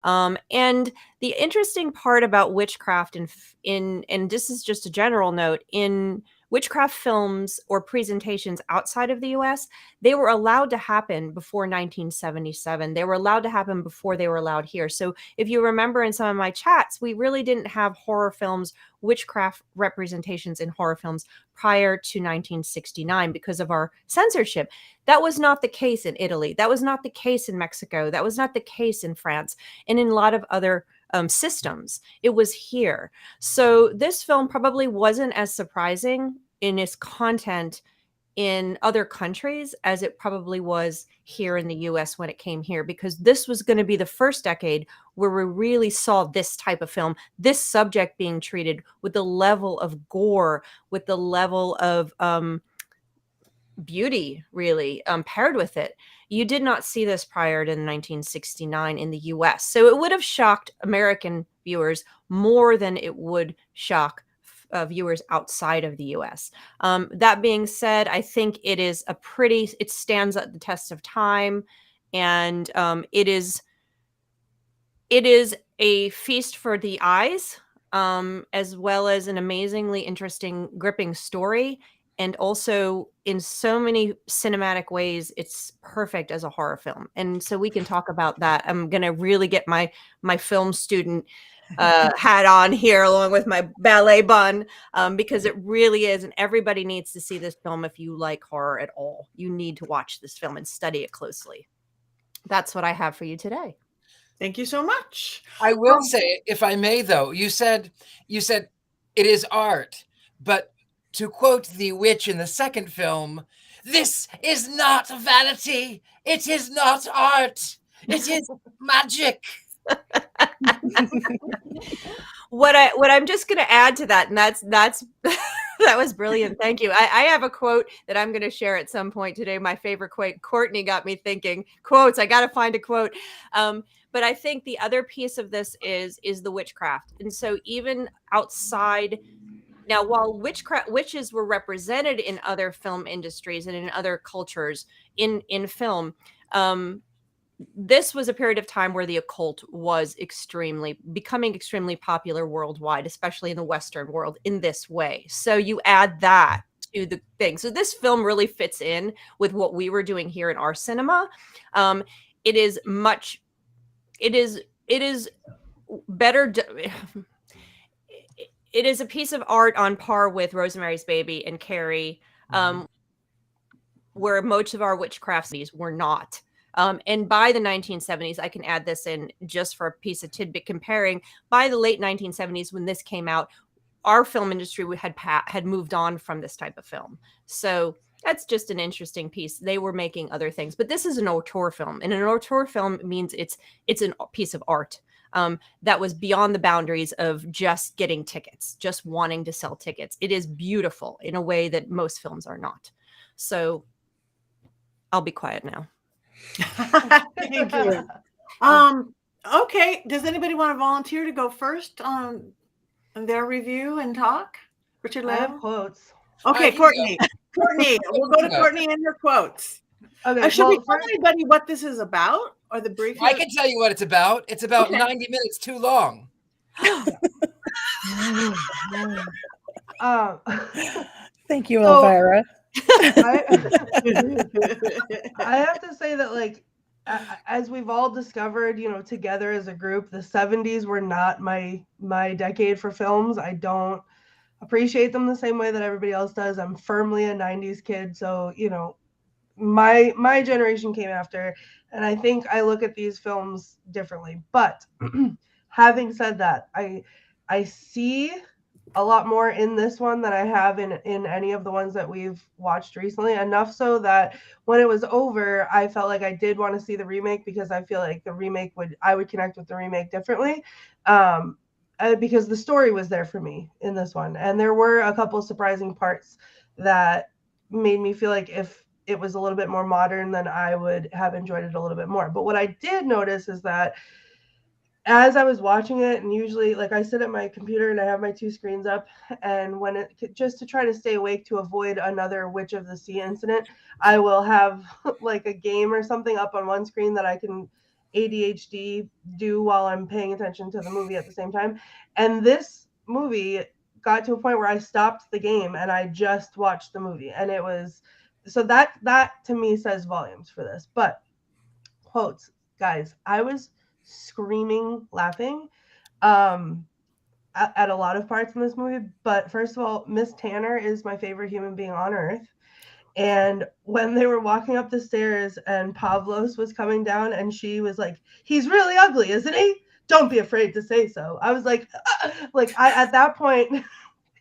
And the interesting part about witchcraft and this is just a general note, in witchcraft films or presentations outside of the US, they were allowed to happen before 1977. They were allowed to happen before they were allowed here. So if you remember in some of my chats, we really didn't have horror films, witchcraft representations in horror films prior to 1969 because of our censorship. That was not the case in Italy. That was not the case in Mexico. That was not the case in France and in a lot of other systems. It was here. So this film probably wasn't as surprising in its content in other countries as it probably was here in the US when it came here, because this was going to be the first decade where we really saw this type of film, this subject being treated with the level of gore, with the level of beauty, really, paired with it. You did not see this prior to 1969 in the US. So it would have shocked American viewers more than it would shock viewers outside of the US. That being said, I think it stands at the test of time. And it is a feast for the eyes, as well as an amazingly interesting, gripping story. And also, in so many cinematic ways, it's perfect as a horror film. And so we can talk about that. I'm going to really get my film student hat on here, along with my ballet bun, because it really is. And everybody needs to see this film if you like horror at all. You need to watch this film and study it closely. That's what I have for you today. Thank you so much. I will say, if I may, though, you said it is art, but to quote the witch in the second film, this is not vanity. It is not art. It is magic. What I'm just going to add to that, and that's that was brilliant. Thank you. I have a quote that I'm going to share at some point today. My favorite quote. Courtney got me thinking. Quotes. I got to find a quote. But I think the other piece of this is the witchcraft, and so even outside. Now, while witches were represented in other film industries and in other cultures in film, this was a period of time where the occult was becoming extremely popular worldwide, especially in the Western world in this way. So you add that to the thing. So this film really fits in with what we were doing here in our cinema. It is better. It is a piece of art on par with Rosemary's Baby and Carrie, where most of our witchcraft were not. And by the 1970s, I can add this in just for a piece of tidbit comparing. By the late 1970s, when this came out, our film industry had moved on from this type of film. So that's just an interesting piece. They were making other things, but this is an auteur film, and an auteur film means it's a piece of art. That was beyond the boundaries of just getting tickets, just wanting to sell tickets. It is beautiful in a way that most films are not. So I'll be quiet now. Thank you. Okay. Does anybody want to volunteer to go first on their review and talk? Richard-Lael? I have quotes. Okay, Courtney. Courtney, we'll go to Courtney and her quotes. Okay, should we tell anybody what this is about, or the brief? I can tell you what it's about. It's about 90 minutes too long. Thank you, Elvira. I have to say that, like, as we've all discovered, together as a group, the 70s were not my decade for films. I don't appreciate them the same way that everybody else does. I'm firmly a 90s kid, so my generation came after, and I think I look at these films differently. But having said that, I see a lot more in this one than I have in any of the ones that we've watched recently, enough so that when it was over, I felt like I did want to see the remake, because I feel like I would connect with the remake differently, because the story was there for me in this one. And there were a couple surprising parts that made me feel like if it was a little bit more modern, then I would have enjoyed it a little bit more. But what I did notice is that as I was watching it, and usually, like, I sit at my computer and I have my two screens up, and just to try to stay awake to avoid another Witch of the Sea incident, I will have like a game or something up on one screen that I can ADHD do while I'm paying attention to the movie at the same time. And this movie got to a point where I stopped the game and I just watched the movie. And it was, so that to me says volumes for this. But quotes, guys, I was screaming laughing at a lot of parts in this movie. But first of all, Miss Tanner is my favorite human being on earth. And when they were walking up the stairs and Pavlos was coming down and she was like, he's really ugly, isn't he? Don't be afraid to say so. I was like at that point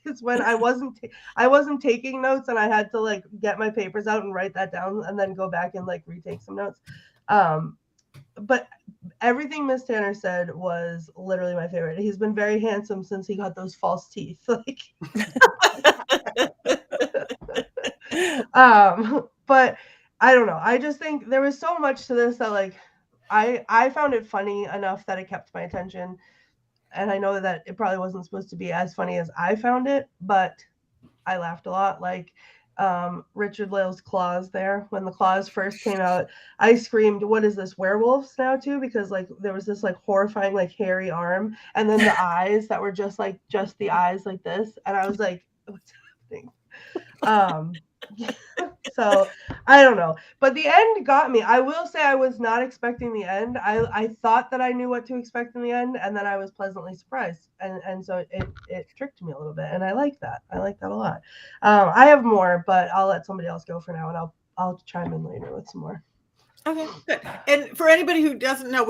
is when I wasn't taking notes and I had to like get my papers out and write that down and then go back and like retake some notes. But everything Miss Tanner said was literally my favorite. He's been very handsome since he got those false teeth. Like but I don't know. I just think there was so much to this that like I found it funny enough that it kept my attention. And I know that it probably wasn't supposed to be as funny as I found it, but I laughed a lot. Like Richard-Lael's claws there. When the claws first came out, I screamed, what is this, werewolves now too? Because like there was this like horrifying like hairy arm and then the eyes that were just the eyes like this. And I was like, what's happening? So I don't know, but the end got me. I will say I was not expecting the end. I thought that I knew what to expect in the end, and then I was pleasantly surprised, and so it tricked me a little bit, and I like that a lot. I have more, but I'll let somebody else go for now, and I'll chime in later with some more. Okay, good. And for anybody who doesn't know,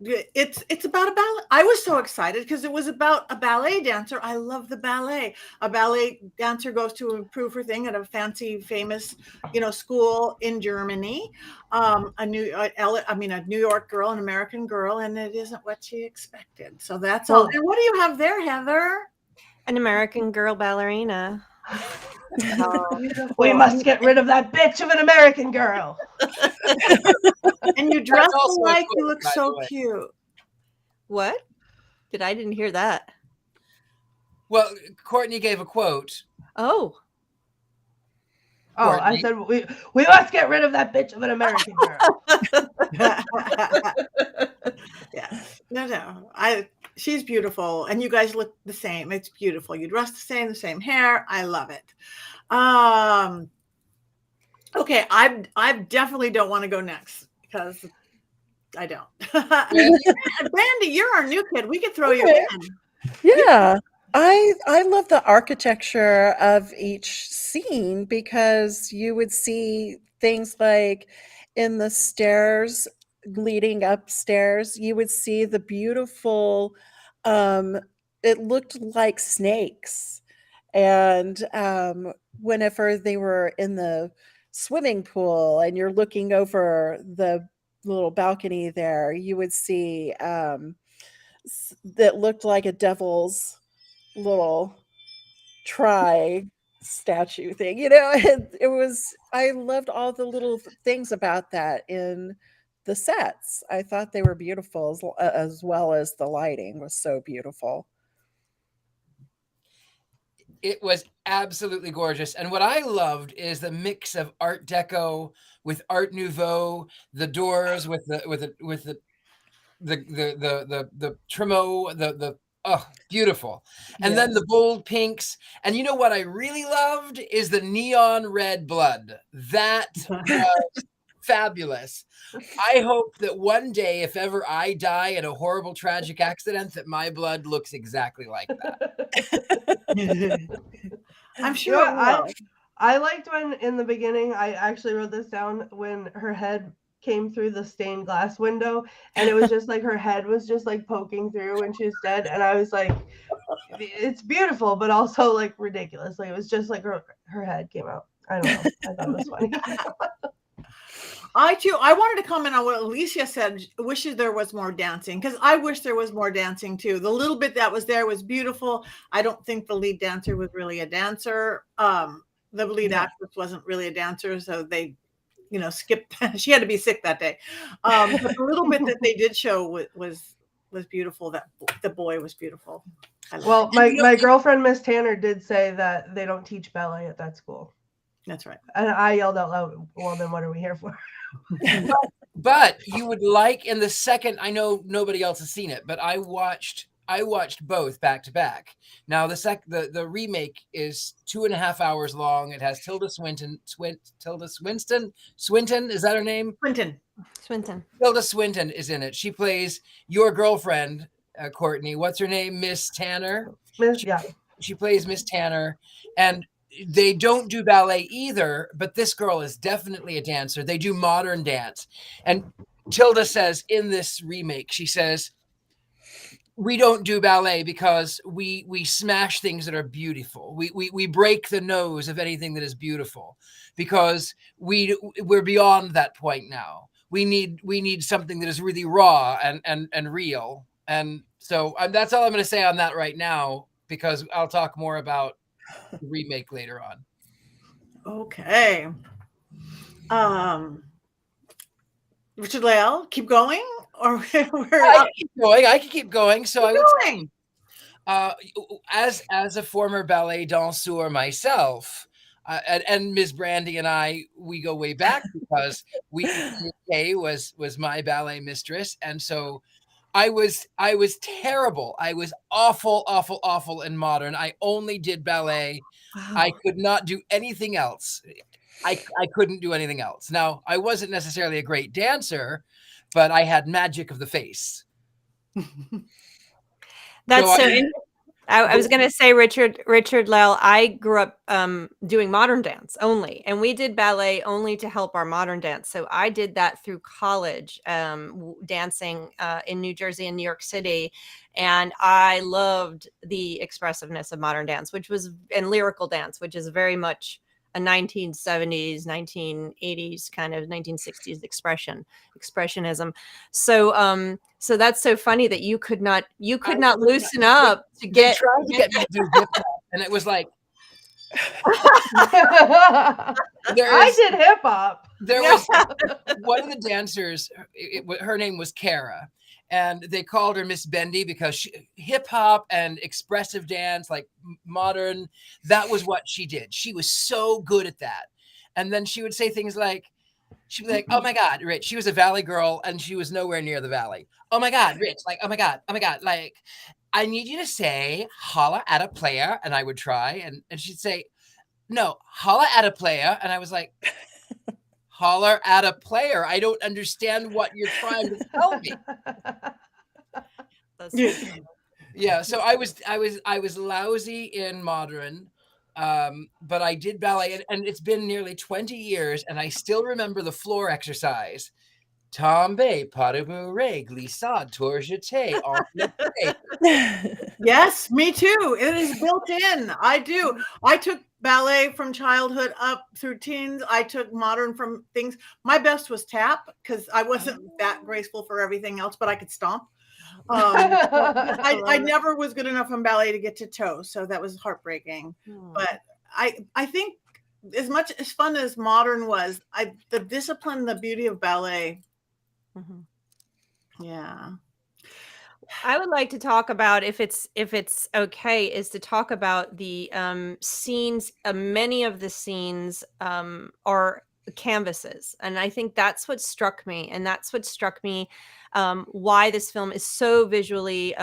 it's about a ballet. I was so excited because it was about a ballet dancer. I love the ballet. A ballet dancer goes to improve her thing at a fancy, famous, school in Germany. A New York girl, an American girl, and it isn't what she expected. So that's all. And what do you have there, Heather? An American girl ballerina. We must get rid of that bitch of an American girl. And you dress like you look so cute. What? I didn't hear that. Well, Courtney gave a quote. Oh, Courtney. I said we must get rid of that bitch of an American girl. Yeah. No. She's beautiful, and you guys look the same. It's beautiful. You dress the same hair. I love it. Okay, I definitely don't want to go next because I don't. Brandy, you're our new kid. We could throw you in. Yeah. I love the architecture of each scene because you would see things like in the stairs leading upstairs, you would see the beautiful, it looked like snakes. And whenever they were in the swimming pool and you're looking over the little balcony there, you would see that looked like a devil's little statue thing, it was, I loved all the little things about that in the sets. I thought they were beautiful as well as the lighting was so beautiful. It was absolutely gorgeous. And what I loved is the mix of Art Deco with Art Nouveau, the doors with the Trimo, beautiful. And then the bold pinks. And you know what I really loved is the neon red blood. That was fabulous. I hope that one day, if ever I die in a horrible, tragic accident, that my blood looks exactly like that. I'm sure it will. I liked when in the beginning, I actually wrote this down, when her head came through the stained glass window and it was just like her head was just like poking through when she was dead, and I was like, it's beautiful but also like ridiculous. Like it was just like her head came out. I don't know, I thought it was funny. I wanted to comment on what Alicia said. Wishes there was more dancing, because I wish there was more dancing too. The little bit that was there was beautiful. I don't think the lead dancer was really a dancer. The lead actress wasn't really a dancer, so they skipped. She had to be sick that day. But the little bit that they did show was beautiful. That the boy was beautiful. Well, my girlfriend Miss Tanner did say that they don't teach ballet at that school. That's right. And I yelled out loud, well, then what are we here for? But you would like in the second, I know nobody else has seen it, but I watched both back to back. Now the remake is 2.5 hours long. It has Tilda Swinton, is that her name? Swinton. Tilda Swinton is in it. She plays your girlfriend, Courtney. What's her name? Miss Tanner. She plays Miss Tanner, and they don't do ballet either, but this girl is definitely a dancer. They do modern dance. And Tilda says in this remake, she says, we don't do ballet because we smash things that are beautiful. We break the nose of anything that is beautiful because we're beyond that point now. We need something that is really raw and real. And so that's all I'm going to say on that right now, because I'll talk more about the remake later on. Okay. Richard-Lael, keep going, or I can keep going. So I would say, as a former ballet danseur myself, and Ms. Brandy and I, we go way back because Kay was my ballet mistress, and so I was terrible. I was awful in modern. I only did ballet. Wow. I could not do anything else. I couldn't do anything else. Now, I wasn't necessarily a great dancer, but I had magic of the face. That's so I was going to say, Richard-Lael, I grew up doing modern dance only, and we did ballet only to help our modern dance. So I did that through college, dancing in New Jersey and New York City. And I loved the expressiveness of modern dance, and lyrical dance, which is very much a 1970s, 1980s kind of 1960s expressionism. So that's so funny that you could not loosen up to get. They tried to get me to do hip hop, and it was like I did hip hop. There was one of the dancers. Her name was Kara, and they called her Miss Bendy because hip hop and expressive dance, like modern, that was what she did. She was so good at that. And then she would say things like, she'd be like, "Oh my God, Rich." She was a Valley girl, and she was nowhere near the Valley. "Oh my God, Rich." Like, "Oh my God, like, I need you to say, holla at a player." And I would try, and she'd say, "No, holla at a player." And I was like, "Holler at a player. I don't understand what you're trying to tell me." Yeah. So I was lousy in modern, but I did ballet, and it's been nearly 20 years, and I still remember the floor exercise. Tombe, pas de bourrée, glissade, tour jeté. Yes, me too. It is built in. I do. I took ballet from childhood up through teens. I took modern from things. My best was tap because I wasn't that graceful for everything else, but I could stomp. I never was good enough on ballet to get to toe, so that was heartbreaking. But I think as much as fun as modern was, the discipline, the beauty of ballet. Yeah. I would like to talk about, if it's okay, is to talk about the scenes. Many of the scenes are canvases, and I think that's what struck me, why this film is so visually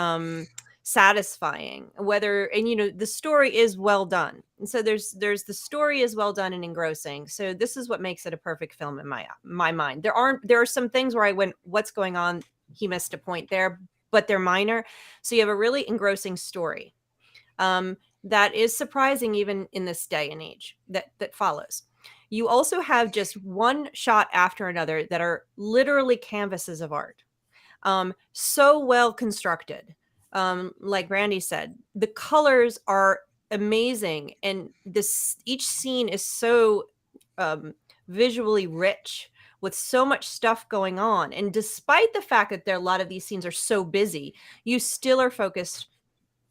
satisfying. The story is well done, and so there's the story is well done and engrossing. So this is what makes it a perfect film in my mind. There are some things where I went, "What's going on? He missed a point there," but they're minor. So you have a really engrossing story that is surprising even in this day and age that follows. You also have just one shot after another that are literally canvases of art. So well constructed. Like Brandy said, the colors are amazing, and each scene is so visually rich, with so much stuff going on. And despite the fact that a lot of these scenes are so busy, you still are focused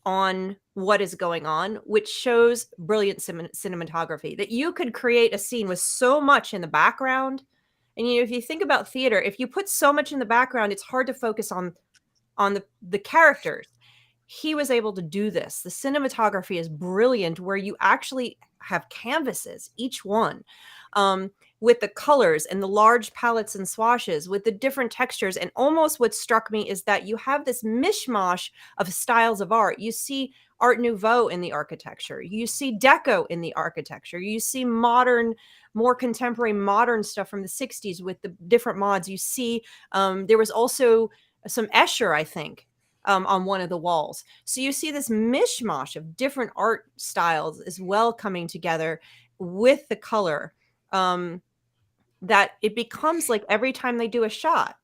on what is going on, which shows brilliant cinematography, that you could create a scene with so much in the background. And if you think about theater, if you put so much in the background, it's hard to focus on the characters. He was able to do this. The cinematography is brilliant, where you actually have canvases, each one, with the colors and the large palettes and swashes, with the different textures. And almost what struck me is that you have this mishmash of styles of art. You see Art Nouveau in the architecture. You see Deco in the architecture. You see modern, more contemporary modern stuff from the 60s with the different mods. You see there was also some Escher, I think, on one of the walls. So you see this mishmash of different art styles as well coming together with the color, that it becomes like every time they do a shot,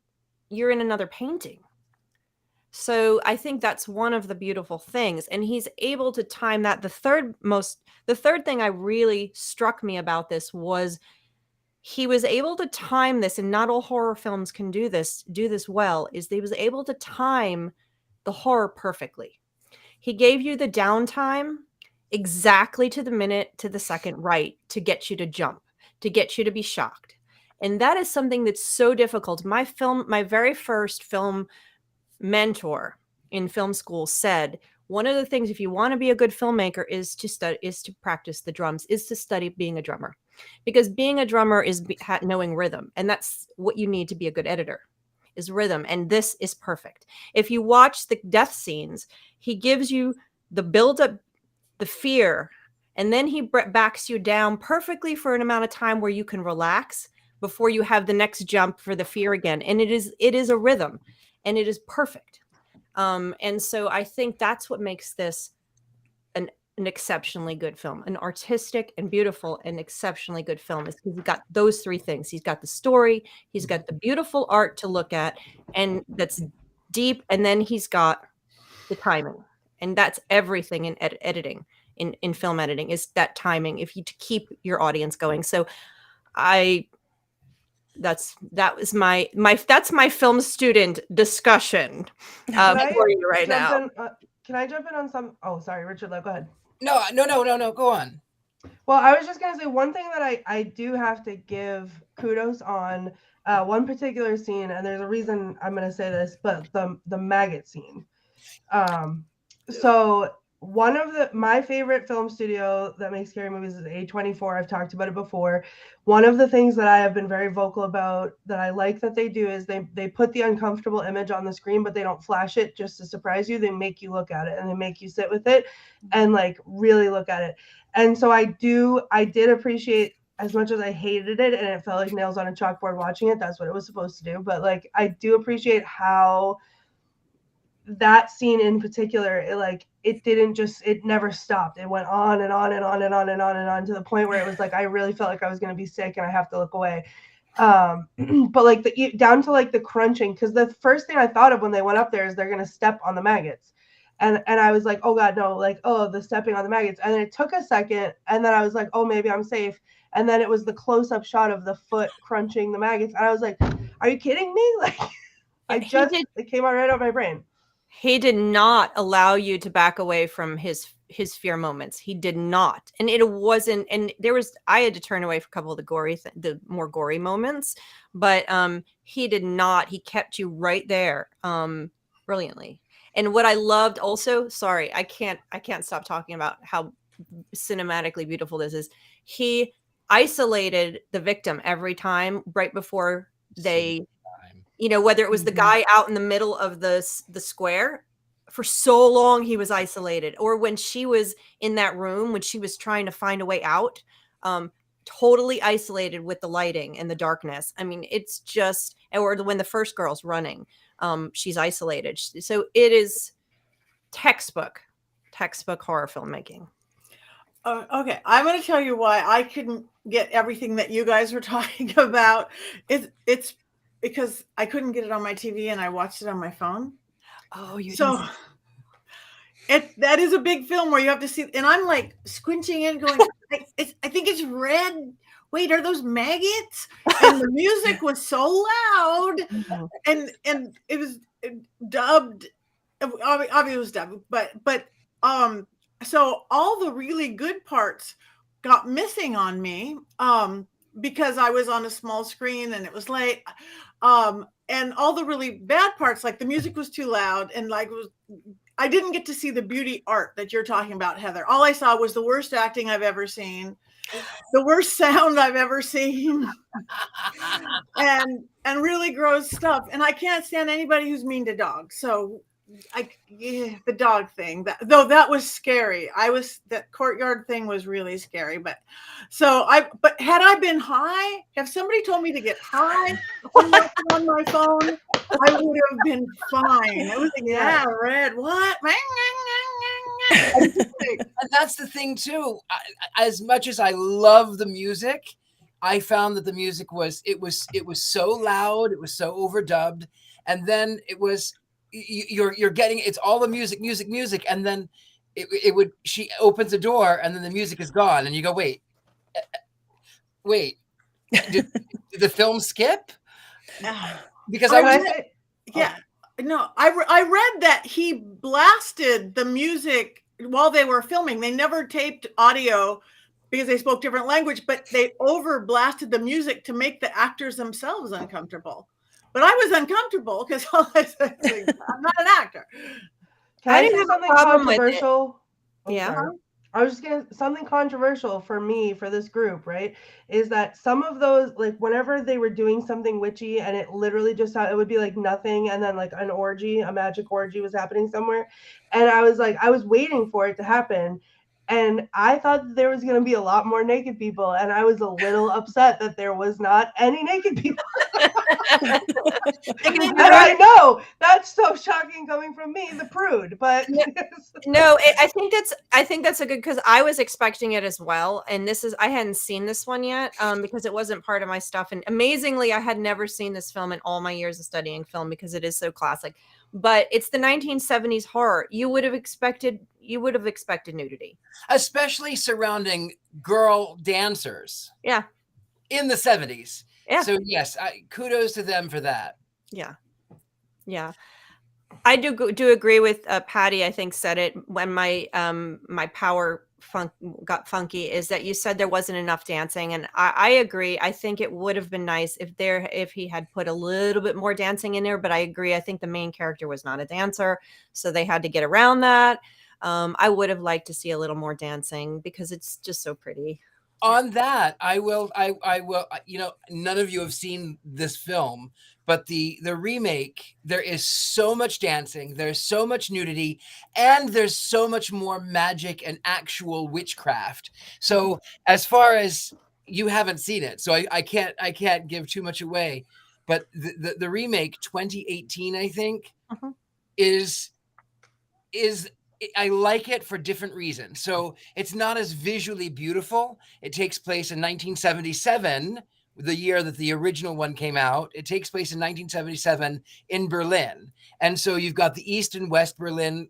you're in another painting. So I think that's one of the beautiful things. And he's able to time that. The third thing I really struck me about this was he was able to time this, and not all horror films can do this well, is he was able to time the horror perfectly. He gave you the downtime exactly to the minute, to the second right, to get you to jump, to get you to be shocked. And that is something that's so difficult. My very first film mentor in film school said, one of the things, if you want to be a good filmmaker, is to practice the drums, is to study being a drummer, because being a drummer is knowing rhythm, and that's what you need to be a good editor, is rhythm. And this is perfect. If you watch the death scenes, he gives you the build-up, the fear, and then he backs you down perfectly for an amount of time where you can relax before you have the next jump for the fear again. And it is a rhythm, and it is perfect. And so I think that's what makes this an exceptionally good film, an artistic and beautiful and exceptionally good film, is because he's got those three things. He's got the story, he's got the beautiful art to look at, and that's deep, and then he's got the timing. And that's everything in editing, in film editing, is that timing, if you to keep your audience going. So that's my film student discussion for you right now. Can I jump in on some? Oh, sorry, Richard-Lael, go ahead. No, go on. Well, I was just going to say one thing that I do have to give kudos on, one particular scene, and there's a reason I'm going to say this, but the maggot scene. So one of my favorite film studio that makes scary movies is A24. I've talked about it before. One of the things that I have been very vocal about that I like that they do is they put the uncomfortable image on the screen, but they don't flash it just to surprise you. They make you look at it, and they make you sit with it and like really look at it. And so I did appreciate, as much as I hated it and it felt like nails on a chalkboard watching it, that's what it was supposed to do. But like, I do appreciate how that scene in particular, it never stopped. It went on and on and on and on and on and on to the point where it was like, I really felt like I was going to be sick and I have to look away. But like down to like the crunching, because the first thing I thought of when they went up there is they're going to step on the maggots. And I was like, oh God, no, like, oh, the stepping on the maggots. And then it took a second. And then I was like, oh, maybe I'm safe. And then it was the close-up shot of the foot crunching the maggots. And I was like, are you kidding me? Like, it came out right out of my brain. He did not allow you to back away from his fear moments. He did not. And it wasn't, and I had to turn away for a couple of the more gory moments, but he did not. He kept you right there brilliantly. And what I loved also, sorry, I can't stop talking about how cinematically beautiful this is. He isolated the victim every time right before they, whether it was the guy out in the middle of the square, for so long he was isolated, or when she was in that room, when she was trying to find a way out, totally isolated with the lighting and the darkness. I mean, it's just, or when the first girl's running, she's isolated. So it is textbook horror filmmaking. Okay, I'm going to tell you why I couldn't get everything that you guys were talking about. It's because I couldn't get it on my TV and I watched it on my phone. Oh, that is a big film where you have to see, and I'm like squinching in, going, I think it's red. Wait, are those maggots? And the music was so loud, and it was dubbed. Obviously, it was dubbed, but so all the really good parts got missing on me because I was on a small screen and it was late. and all the really bad parts, like the music was too loud, and like I didn't get to see the beauty art that you're talking about, Heather. All I saw was the worst acting I've ever seen, the worst sound I've ever seen, and really gross stuff. And I can't stand anybody who's mean to dogs. So the dog thing, that was scary. That courtyard thing was really scary. But had I been high, if somebody told me to get high on my phone, I would have been fine. I was like, Red, what? And that's the thing too. As much as I love the music, I found that the music was so loud, it was so overdubbed, and then it was you're getting, it's all the music, and then she opens the door and then the music is gone, and you go, wait, did the film skip? Because I read that he blasted the music while they were filming. They never taped audio because they spoke different language, but they over blasted the music to make the actors themselves uncomfortable. But I was uncomfortable because I'm not an actor. Can I say something controversial? Yeah. I was just gonna, something controversial for me, for this group, right, is that some of those, like whenever they were doing something witchy and it literally just it would be like nothing, and then like an orgy, a magic orgy was happening somewhere, and I was waiting for it to happen, and I thought that there was going to be a lot more naked people, and I was a little upset that there was not any naked people. And I know that's so shocking coming from me, the prude, but no, I think that's a good, because I was expecting it as well, and I hadn't seen this one yet because it wasn't part of my stuff, and amazingly I had never seen this film in all my years of studying film because it is so classic. But it's the 1970s horror. You would have expected nudity, especially surrounding girl dancers. Yeah, in the 70s. Yeah. So yes, kudos to them for that. Yeah. I do agree with Patti. I think said it when my power got funky, is that you said there wasn't enough dancing, and I agree. I think it would have been nice if he had put a little bit more dancing in there, but I agree. I think the main character was not a dancer, so they had to get around that. I would have liked to see a little more dancing because it's just so pretty. On that, I will, none of you have seen this film, but the remake, there is so much dancing, there's so much nudity, and there's so much more magic and actual witchcraft. So as far as you haven't seen it, so I can't give too much away, but the remake 2018, I think, is I like it for different reasons. So it's not as visually beautiful. It takes place in 1977, the year that the original one came out. It takes place in 1977 in Berlin. And so you've got the East and West Berlin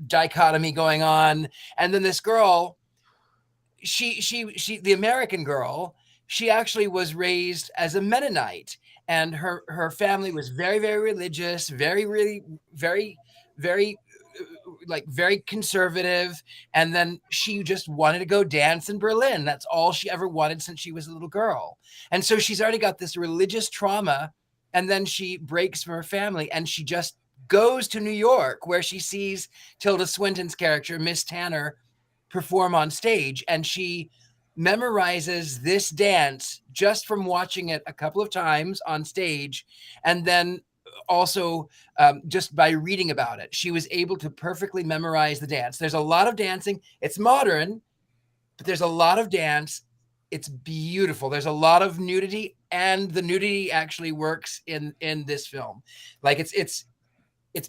dichotomy going on. And then this girl, she the American girl, she actually was raised as a Mennonite, and her family was very, very religious, very conservative, and then she just wanted to go dance in Berlin. That's all she ever wanted since she was a little girl. And so she's already got this religious trauma, and then she breaks from her family and she just goes to New York, where she sees Tilda Swinton's character, Miss Tanner, perform on stage, and she memorizes this dance just from watching it a couple of times on stage, and then also just by reading about it. She was able to perfectly memorize the dance. There's a lot of dancing. It's modern, but there's a lot of dance. It's beautiful. There's a lot of nudity, and the nudity actually works in this film. Like it's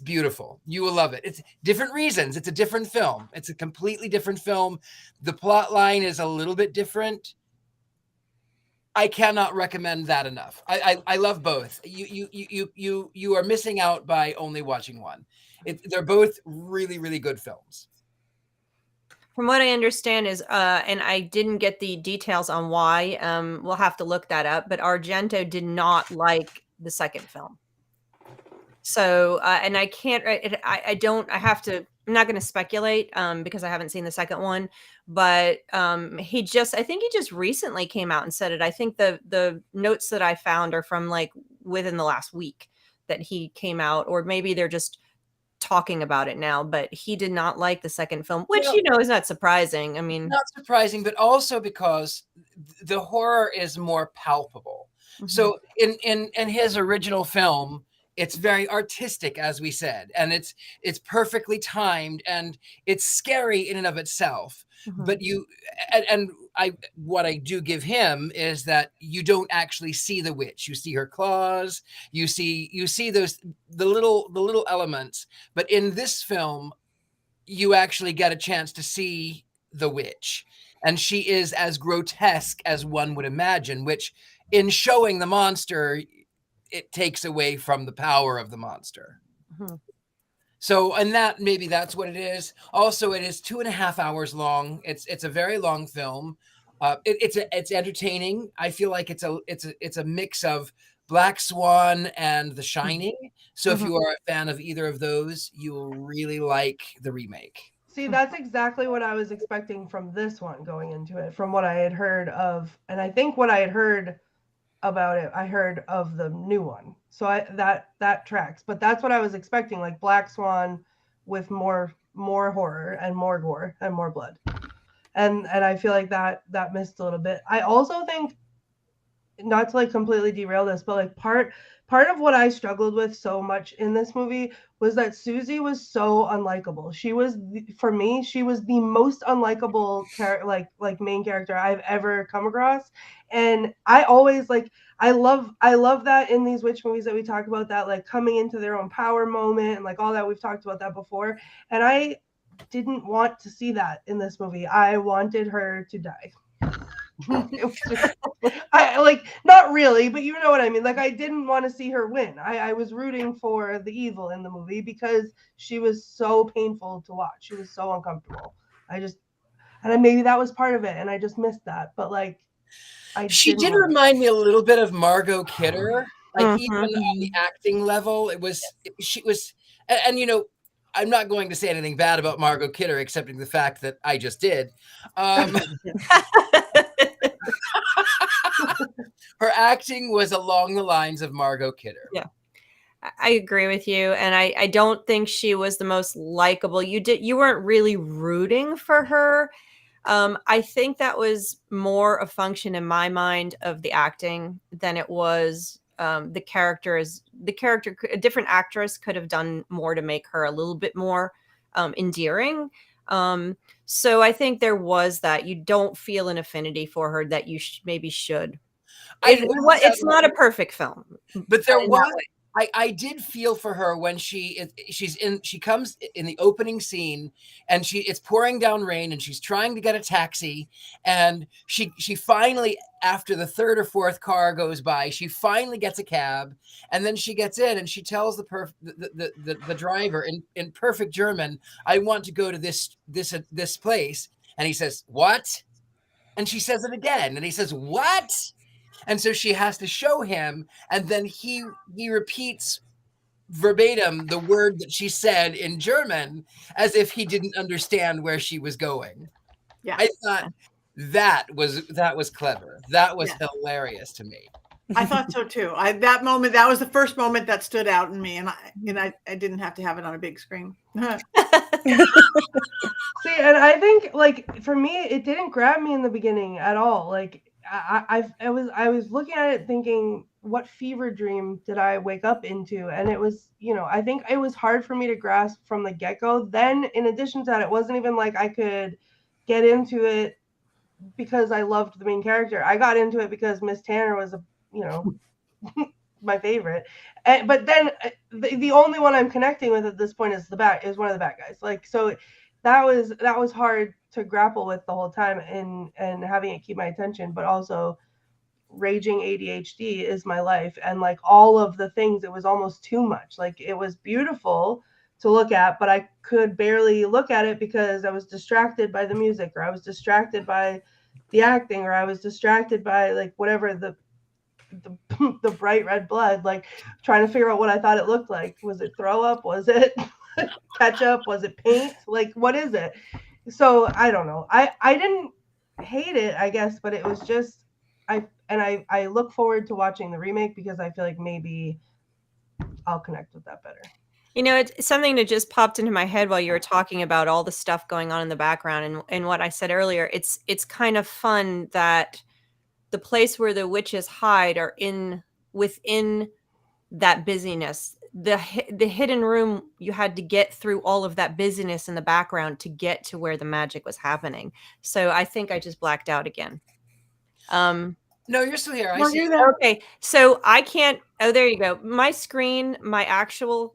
beautiful. You will love it. It's different reasons. It's a different film. It's a completely different film. The plot line is a little bit different. I cannot recommend that enough. I love both. You are missing out by only watching one. They're both really, really good films. From what I understand is, and I didn't get the details on why, we'll have to look that up, but Argento did not like the second film. So, and I can't, I don't, I have to, I'm not going to speculate because I haven't seen the second one, but I think he just recently came out and said it. I think the notes that I found are from like within the last week that he came out, or maybe they're just talking about it now, but he did not like the second film, which, is not surprising. I mean, not surprising, but also because the horror is more palpable. So in his original film, it's very artistic, as we said, and it's perfectly timed, and it's scary in and of itself. But what I do give him is that you don't actually see the witch. You see her claws. You see the little elements. But in this film, you actually get a chance to see the witch, and she is as grotesque as one would imagine, which in showing the monster, it takes away from the power of the monster. So, and maybe that's what it is. Also, it is 2.5 hours long. It's a very long film. It's entertaining. I feel like it's a mix of Black Swan and The Shining. So if you are a fan of either of those, you will really like the remake. See, that's exactly what I was expecting from this one going into it, from what I had heard of. And I think what I had heard about it, I heard of the new one. So that tracks. But that's what I was expecting, like Black Swan with more horror and more gore and more blood. And I feel like that missed a little bit. I also think, not to like completely derail this, but like part of what I struggled with so much in this movie was that Susie was so unlikable. She was, for me, she was the most unlikable like main character I've ever come across. And I always I love that in these witch movies that we talk about, that like coming into their own power moment and like all that. We've talked about that before. And I didn't want to see that in this movie. I wanted her to die. I like, not really, but you know what I mean. Like, I didn't want to see her win. I was rooting for the evil in the movie because she was so painful to watch. She was so uncomfortable. Maybe that was part of it, and I just missed that. But like, she did remind me a little bit of Margot Kidder. Like even on the acting level, she was, and you know, I'm not going to say anything bad about Margot Kidder, excepting the fact that I just did. Her acting was along the lines of Margot Kidder. Yeah, I agree with you, and I don't think she was the most likable. You weren't really rooting for her. I think that was more a function in my mind of the acting than it was the character. A different actress could have done more to make her a little bit more endearing. So I think there was that. You don't feel an affinity for her that you maybe should. It's not a perfect film, but there was. I did feel for her when she comes in the opening scene, and it's pouring down rain, and she's trying to get a taxi, and she finally, after the third or fourth car goes by, she finally gets a cab, and then she gets in and she tells the driver in perfect German, "I want to go to this place," and he says, "What?" And she says it again, and he says, "What?" And so she has to show him, and then he repeats verbatim the word that she said in German, as if he didn't understand where she was going. Yeah, I thought that was clever. That was hilarious to me. I thought so too. That was the first moment that stood out in me, and I didn't have to have it on a big screen. See, and I think like for me, it didn't grab me in the beginning at all. Like I was looking at it thinking, what fever dream did I wake up into? And it was, I think it was hard for me to grasp from the get-go. Then in addition to that, it wasn't even like I could get into it because I loved the main character. I got into it because Miss Tanner was my favorite. But then the only one I'm connecting with at this point is one of the bad guys. Like, so that was hard to grapple with the whole time, and having it keep my attention. But also, raging ADHD is my life, and like all of the things, it was almost too much. Like, it was beautiful to look at, but I could barely look at it because I was distracted by the music, or I was distracted by the acting, or I was distracted by like whatever the the bright red blood, like trying to figure out what I thought it looked like. Was it throw up? Was it ketchup? Was it paint? Like, what is it? So I don't know. I didn't hate it, I guess, but it was just I look forward to watching the remake because I feel like maybe I'll connect with that better. You know, it's something that just popped into my head while you were talking about all the stuff going on in the background, and what I said earlier. It's kind of fun that the place where the witches hide are within that busyness. The hidden room, you had to get through all of that busyness in the background to get to where the magic was happening. So I think I just blacked out again. No, you're still here. I No, see. you're there. Okay, so I can't. Oh, there you go. My screen, my actual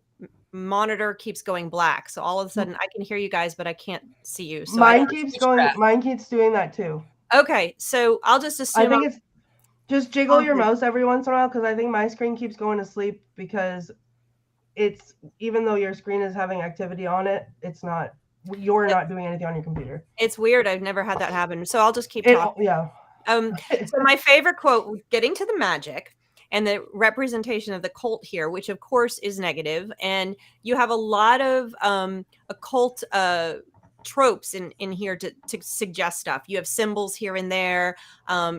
monitor keeps going black. So all of a sudden, I can hear you guys, but I can't see you. So Mine keeps going. Mine keeps doing that too. Okay, so I'll just assume. I think it's just jiggle your mouse every once in a while because I think my screen keeps going to sleep because it's, even though your screen is having activity on it, it's not. You're not doing anything on your computer. It's weird. I've never had that happen. So I'll just keep talking. Yeah. So my favorite quote, getting to the magic and the representation of the cult here, which of course is negative, and you have a lot of occult tropes in here to suggest stuff. You have symbols here and there.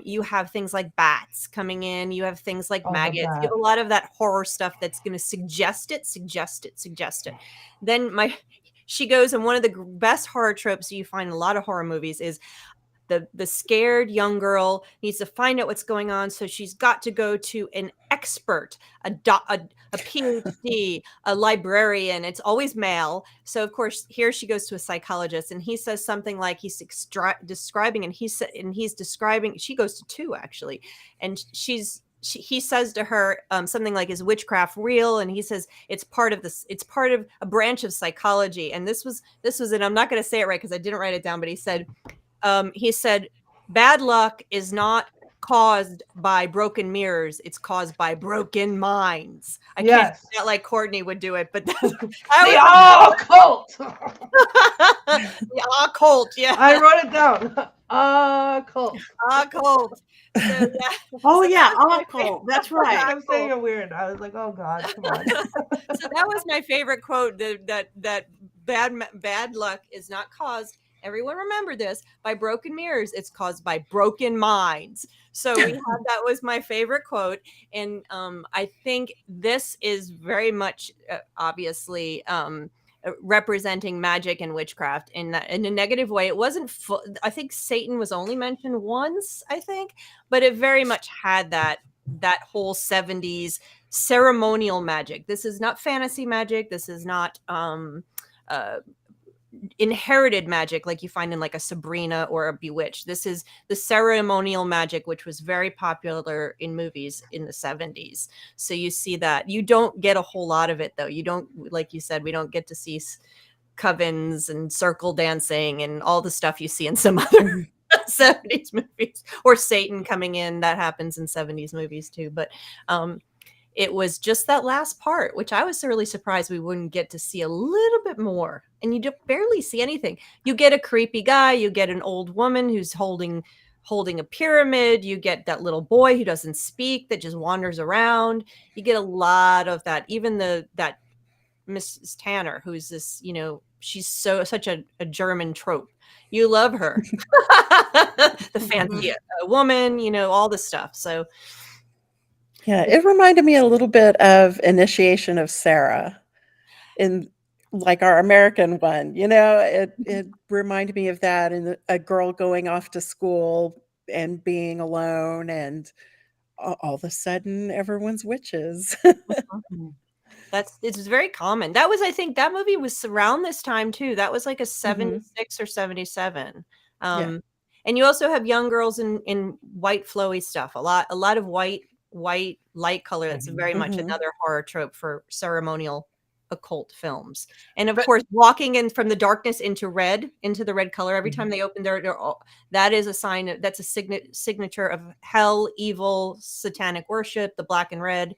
You have things like bats coming in. You have things like maggots. You have a lot of that horror stuff that's going to suggest it. Then she goes, and one of the best horror tropes you find in a lot of horror movies is the scared young girl needs to find out what's going on, so she's got to go to an expert, a PhD, a librarian. It's always male. So of course here she goes to a psychologist, and he says something like he's describing, and he's describing. She goes to two actually, and he says to her something like, "Is witchcraft real?" And he says it's part of this. It's part of a branch of psychology. And this was, and I'm not going to say it right because I didn't write it down, but he said, bad luck is not caused by broken mirrors. It's caused by broken minds. I can't do that like Courtney would do it, but that's the occult. The occult, yeah. I wrote it down. Occult. Occult. So, yeah. Oh yeah, occult. That's right. I'm saying it weird. I was like, oh God, come on. So that was my favorite quote. That bad luck is not caused. Everyone remember this, by broken mirrors. It's caused by broken minds. So that was my favorite quote. And I think this is very much obviously representing magic and witchcraft in a negative way. It wasn't I think Satan was only mentioned once, I think, but it very much had that whole 70s ceremonial magic. This is not fantasy magic. This is not inherited magic like you find in like a Sabrina or a Bewitched. This is the ceremonial magic, which was very popular in movies in the 70s. So you see that. You don't get a whole lot of it though. You don't, like you said, we don't get to see covens and circle dancing and all the stuff you see in some other 70s movies, or Satan coming in. That happens in 70s movies too. But it was just that last part, which I was really surprised we wouldn't get to see a little bit more. And you barely see anything. You get a creepy guy. You get an old woman who's holding a pyramid. You get that little boy who doesn't speak, that just wanders around. You get a lot of that. Even that Mrs. Tanner, who's this, she's such a German trope. You love her. The fancy woman, all the stuff. So yeah, it reminded me a little bit of Initiation of Sarah in like our American one. It reminded me of that, and a girl going off to school and being alone, and all of a sudden everyone's witches. It's very common. That was, I think that movie was around this time too. That was like a 76 or 77. And you also have young girls in white flowy stuff. A lot of white light color. That's very much another horror trope for ceremonial occult films. And of course, walking in from the darkness into the red color every time they open their that is a sign that's a signature of hell, evil, satanic worship, the black and red.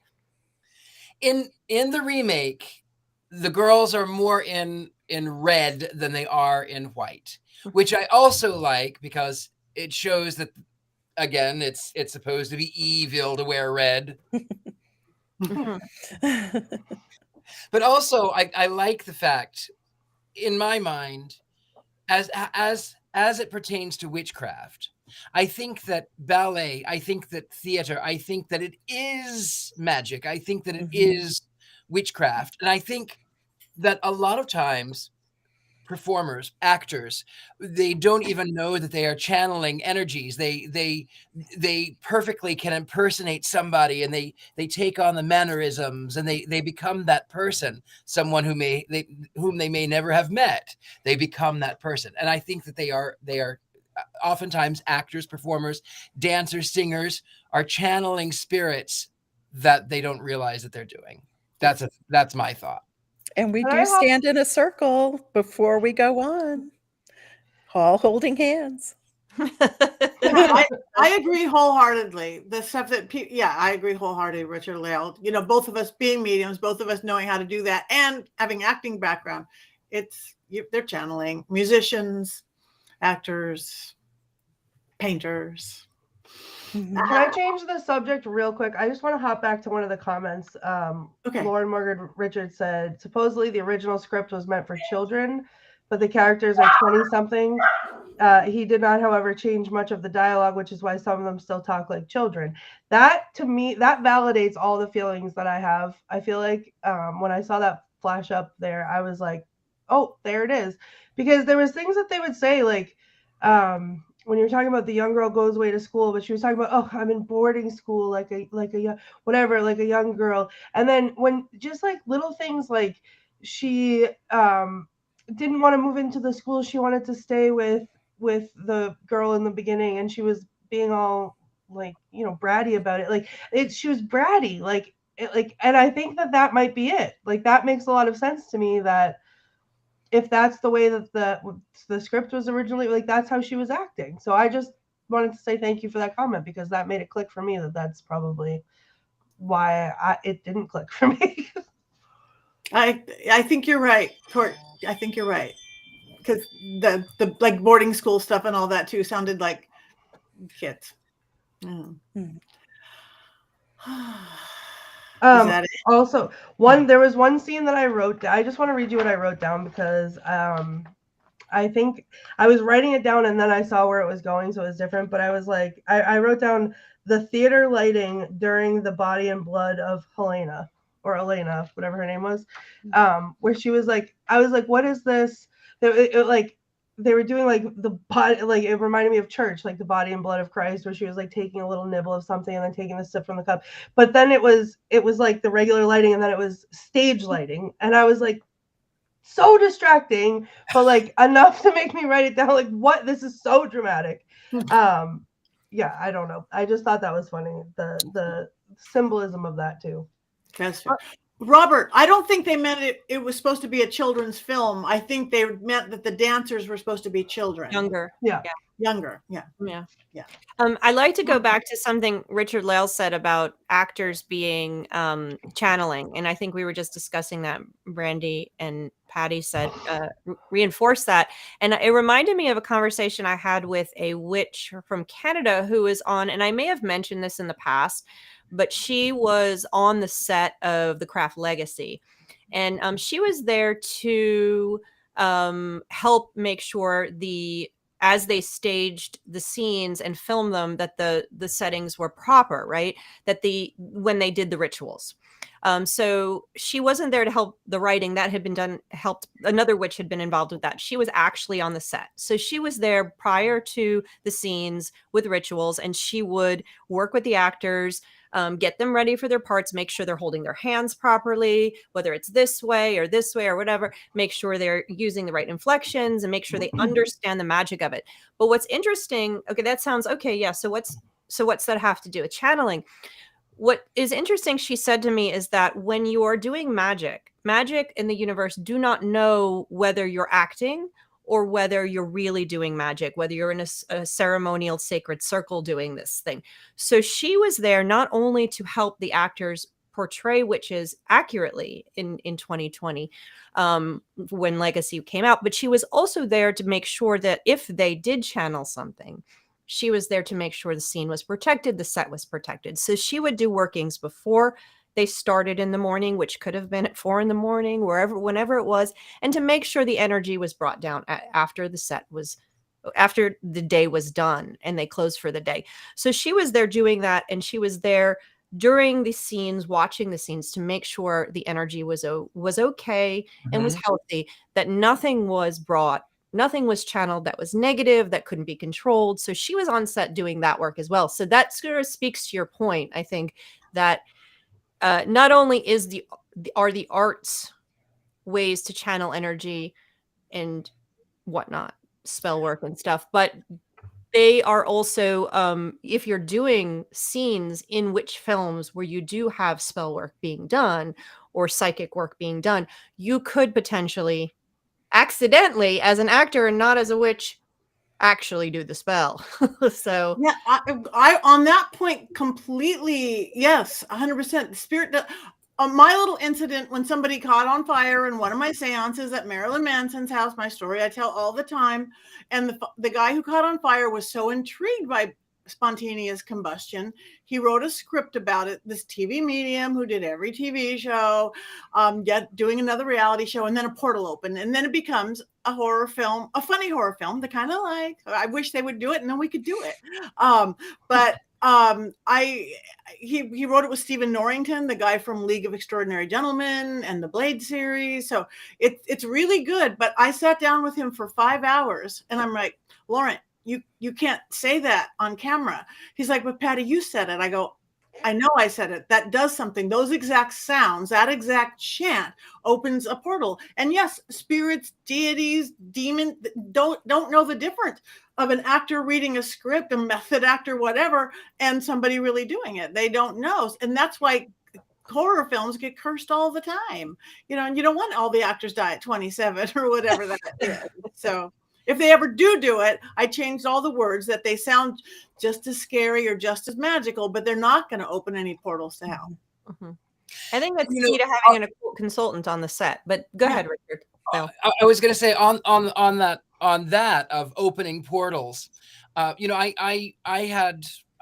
In the remake, the girls are more in red than they are in white, which I also like because it shows that again, it's supposed to be evil to wear red. But also, I like the fact, in my mind, as it pertains to witchcraft, I think that ballet, I think that theater, I think that it is magic. I think that it is witchcraft. And I think that a lot of times performers, actors, they don't even know that they are channeling energies. They perfectly can impersonate somebody, and they take on the mannerisms, and they become that person, someone whom they may never have met. They become that person. And I think that they are oftentimes actors, performers, dancers, singers are channeling spirits that they don't realize that they're doing. That's my thought. And we do stand in a circle before we go on, all holding hands. I agree wholeheartely. The stuff that I agree wholeheartedly, Richard-Lael. You know, both of us being mediums, both of us knowing how to do that, and having acting background, they're channeling. Musicians, actors, painters. Can I change the subject real quick? I just want to hop back to one of the comments. Okay. Lauren Morgan Richard said, supposedly the original script was meant for children, but the characters are 20-something. He did not, however, change much of the dialogue, which is why some of them still talk like children. That, to me, that validates all the feelings that I have. I feel like when I saw that flash up there, I was like, oh, there it is. Because there was things that they would say, like, when you're talking about the young girl goes away to school, but she was talking about, oh, I'm in boarding school, like a young girl. And then when just like little things, like she didn't want to move into the school, she wanted to stay with the girl in the beginning, and she was being all like, you know, bratty about it. Like she was bratty, and I think that might be it. Like that makes a lot of sense to me, that if that's the way that the script was originally, like that's how she was acting. So I just wanted to say thank you for that comment, because that made it click for me that's probably why it didn't click for me. I think you're right, Court. I think you're right, because the like boarding school stuff and all that too sounded like kids. Is that it? Also, there was one scene that I wrote. I just want to read you what I wrote down, because I think I was writing it down and then I saw where it was going, so it was different. But I was like, I wrote down the theater lighting during the body and blood of Helena, or Elena, whatever her name was, where she was like, I was like, what is this? Like they were doing like the body, like it reminded me of church, like the body and blood of Christ, where she was like taking a little nibble of something and then taking a sip from the cup. But then it was like the regular lighting, and then it was stage lighting, and I was like, so distracting, but like enough to make me write it down. Like, what? This is so dramatic. Yeah, I don't know. I just thought that was funny. The symbolism of that too. That's fair. Robert, I don't think they meant it was supposed to be a children's film. I think they meant that the dancers were supposed to be children. Younger. Yeah. Younger. Yeah. I'd like to go back to something Richard-Lael said about actors being channeling. And I think we were just discussing that. Brandy and Patti said, reinforce that. And it reminded me of a conversation I had with a witch from Canada who was on, and I may have mentioned this in the past, but she was on the set of The Craft Legacy. And she was there to help make sure as they staged the scenes and filmed them, that the settings were proper, right? When they did the rituals. So she wasn't there to help the writing. That had been done, another witch had been involved with that. She was actually on the set. So she was there prior to the scenes with rituals, and she would work with the actors, get them ready for their parts, make sure they're holding their hands properly, whether it's this way or whatever, make sure they're using the right inflections and make sure they understand the magic of it. But what's interesting, okay, that sounds okay. Yeah. So what's that have to do with channeling? What is interesting, she said to me, is that when you are doing magic in the universe do not know whether you're acting or whether you're really doing magic, whether you're in a ceremonial sacred circle doing this thing. So she was there not only to help the actors portray witches accurately in 2020 when Legacy came out, but she was also there to make sure that if they did channel something, she was there to make sure the scene was protected, the set was protected. So she would do workings before they started in the morning, which could have been at 4 a.m, whenever it was, and to make sure the energy was brought down after the day was done and they closed for the day. So she was there doing that, and she was there during the scenes, watching the scenes to make sure the energy was okay and was healthy, that nothing was channeled that was negative, that couldn't be controlled. So she was on set doing that work as well. So that sort of speaks to your point, I think, that not only are the arts ways to channel energy and whatnot, spell work and stuff, but they are also, if you're doing scenes in witch films where you do have spell work being done or psychic work being done, you could potentially accidentally, as an actor and not as a witch, actually do the spell. So yeah, I on that point completely, yes, 100%. The spirit. My little incident when somebody caught on fire in one of my seances at Marilyn Manson's house, my story I tell all the time, and the guy who caught on fire was so intrigued by spontaneous combustion, he wrote a script about it. This TV medium who did every TV show, yet doing another reality show, and then a portal opened, and then it becomes a horror film, a funny horror film, the kind of like, I wish they would do it and then we could do it. He wrote it with Stephen Norrington, the guy from League of Extraordinary Gentlemen and the Blade series. So it's really good. But I sat down with him for 5 hours and I'm like, Lauren, you can't say that on camera. He's like, but Patti, you said it. I go, I know I said it. That does something. Those exact sounds, that exact chant opens a portal. And yes, spirits, deities, demons don't know the difference of an actor reading a script, a method actor, whatever, and somebody really doing it. They don't know. And that's why horror films get cursed all the time. And you don't want all the actors die at 27 or whatever that is. So if they ever do it, I changed all the words that they sound just as scary or just as magical, but they're not going to open any portals to hell. Mm-hmm. I think that's key to having an occult consultant on the set. But go ahead, Richard. No. I was going to say on that of opening portals. I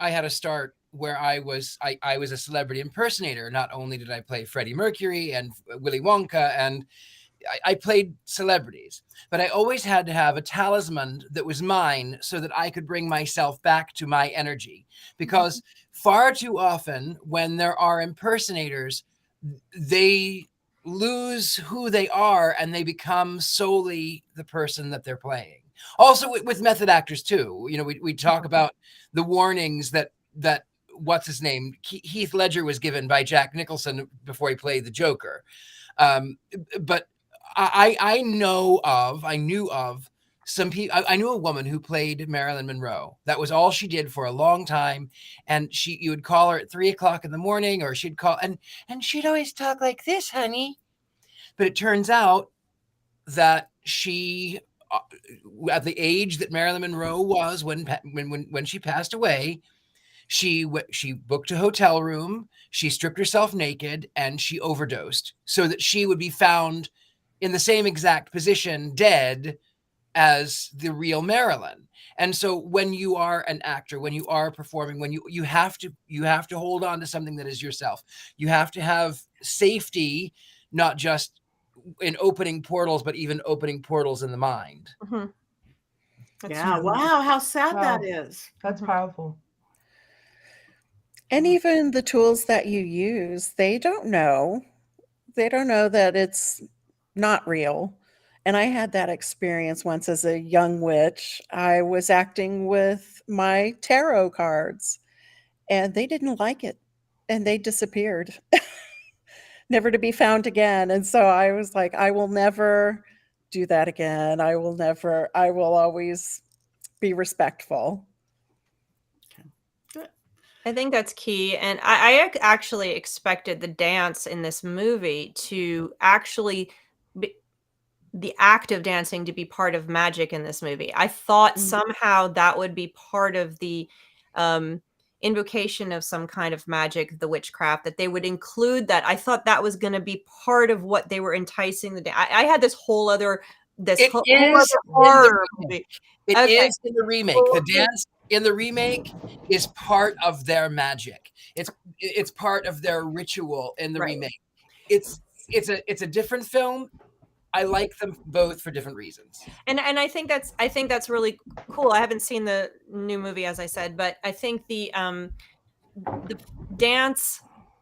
had a start where I was a celebrity impersonator. Not only did I play Freddie Mercury and Willy Wonka, and I played celebrities, but I always had to have a talisman that was mine so that I could bring myself back to my energy. Because far too often when there are impersonators, they lose who they are and they become solely the person that they're playing. Also with method actors too. We talk about the warnings that what's his name? Heath Ledger was given by Jack Nicholson before he played the Joker. But I knew of some people. I knew a woman who played Marilyn Monroe. That was all she did for a long time. And you would call her at 3 o'clock in the morning, or she'd call and she'd always talk like this, honey. But it turns out that she, at the age that Marilyn Monroe was when she passed away, she booked a hotel room, she stripped herself naked, and she overdosed so that she would be found in the same exact position, dead, as the real Marilyn. And so when you are an actor, when you are performing, when you have to hold on to something that is yourself. You have to have safety, not just in opening portals, but even opening portals in the mind. Mm-hmm. Yeah. Wow. How sad that is. That's powerful. And even the tools that you use, they don't know that it's not real. And I had that experience once as a young witch. I was acting with my tarot cards and they didn't like it and they disappeared, never to be found again. And so I was like, I will never do that again. I will always be respectful. I think that's key. And I actually expected the dance in this movie to actually be the act of dancing to be part of magic in this movie. I thought somehow that would be part of the invocation of some kind of magic, the witchcraft, that they would include that. I thought that was going to be part of what they were enticing the dance. I had this whole other horror movie. It is in the remake. The dance in the remake is part of their magic. It's part of their ritual in the Right. remake. It's a different film. I like them both for different reasons. And I think that's really cool. I haven't seen the new movie, as I said, but I think the dance